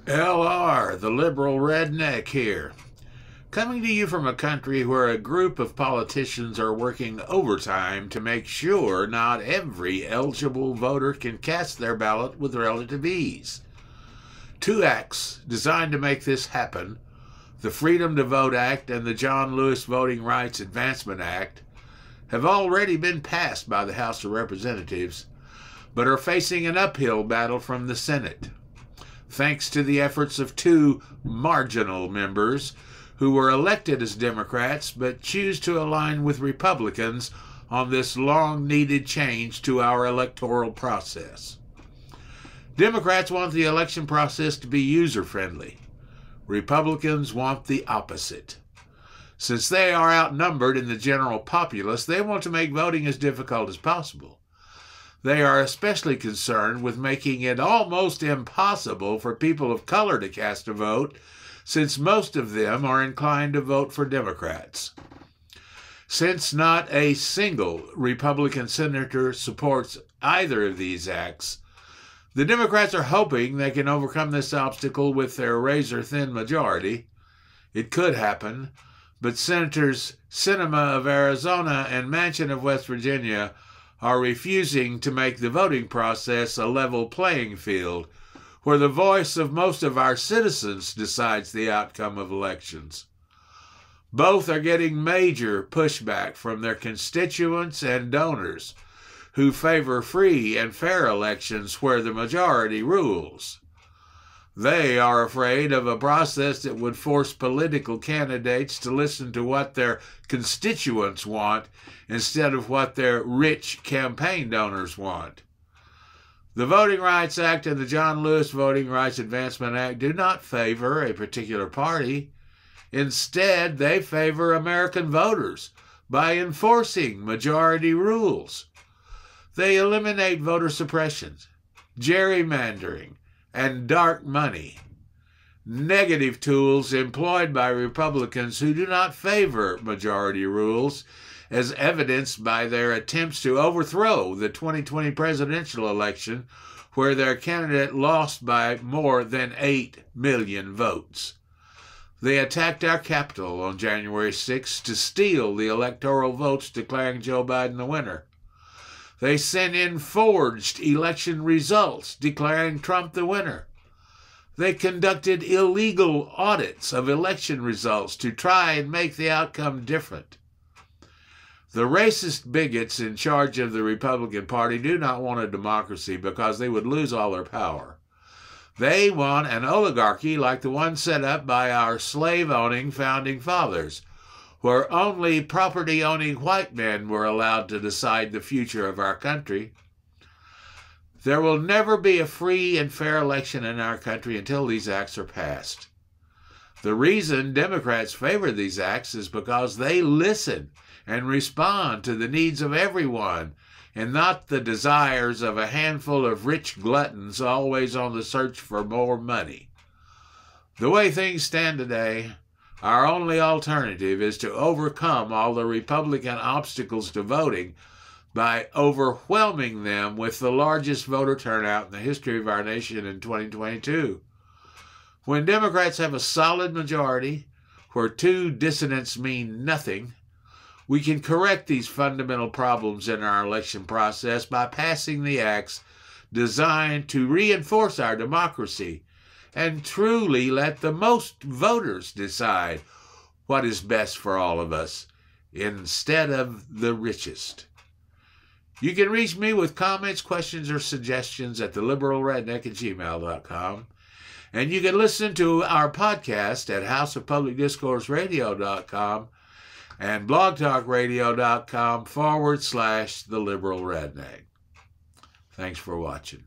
LR, the liberal redneck here, coming to you from a country where a group of politicians are working overtime to make sure not every eligible voter can cast their ballot with relative ease. Two acts designed to make this happen, the Freedom to Vote Act and the John Lewis Voting Rights Advancement Act, have already been passed by the House of Representatives, but are facing an uphill battle from the Senate, thanks to the efforts of two marginal members who were elected as Democrats but choose to align with Republicans on this long-needed change to our electoral process. Democrats want the election process to be user-friendly. Republicans want the opposite. Since they are outnumbered in the general populace, they want to make voting as difficult as possible. They are especially concerned with making it almost impossible for people of color to cast a vote, since most of them are inclined to vote for Democrats. Since not a single Republican senator supports either of these acts, the Democrats are hoping they can overcome this obstacle with their razor-thin majority. It could happen, but Senators Sinema of Arizona and Manchin of West Virginia are refusing to make the voting process a level playing field where the voice of most of our citizens decides the outcome of elections. Both are getting major pushback from their constituents and donors who favor free and fair elections where the majority rules. They are afraid of a process that would force political candidates to listen to what their constituents want instead of what their rich campaign donors want. The Voting Rights Act and the John Lewis Voting Rights Advancement Act do not favor a particular party. Instead, they favor American voters by enforcing majority rules. They eliminate voter suppression, gerrymandering, and dark money, negative tools employed by Republicans who do not favor majority rules, as evidenced by their attempts to overthrow the 2020 presidential election, where their candidate lost by more than 8 million votes. They attacked our Capitol on January 6 to steal the electoral votes declaring Joe Biden the winner. They sent in forged election results declaring Trump the winner. They conducted illegal audits of election results to try and make the outcome different. The racist bigots in charge of the Republican Party do not want a democracy because they would lose all their power. They want an oligarchy like the one set up by our slave-owning founding fathers, where only property-owning white men were allowed to decide the future of our country. There will never be a free and fair election in our country until these acts are passed. The reason Democrats favor these acts is because they listen and respond to the needs of everyone and not the desires of a handful of rich gluttons always on the search for more money. The way things stand today, our only alternative is to overcome all the Republican obstacles to voting by overwhelming them with the largest voter turnout in the history of our nation in 2022. When Democrats have a solid majority, where two dissonants mean nothing, we can correct these fundamental problems in our election process by passing the acts designed to reinforce our democracy and truly let the most voters decide what is best for all of us instead of the richest. You can reach me with comments, questions, or suggestions at theliberalredneck@gmail.com. And you can listen to our podcast at houseofpublicdiscourseradio.com and blogtalkradio.com/theliberalredneck. Thanks for watching.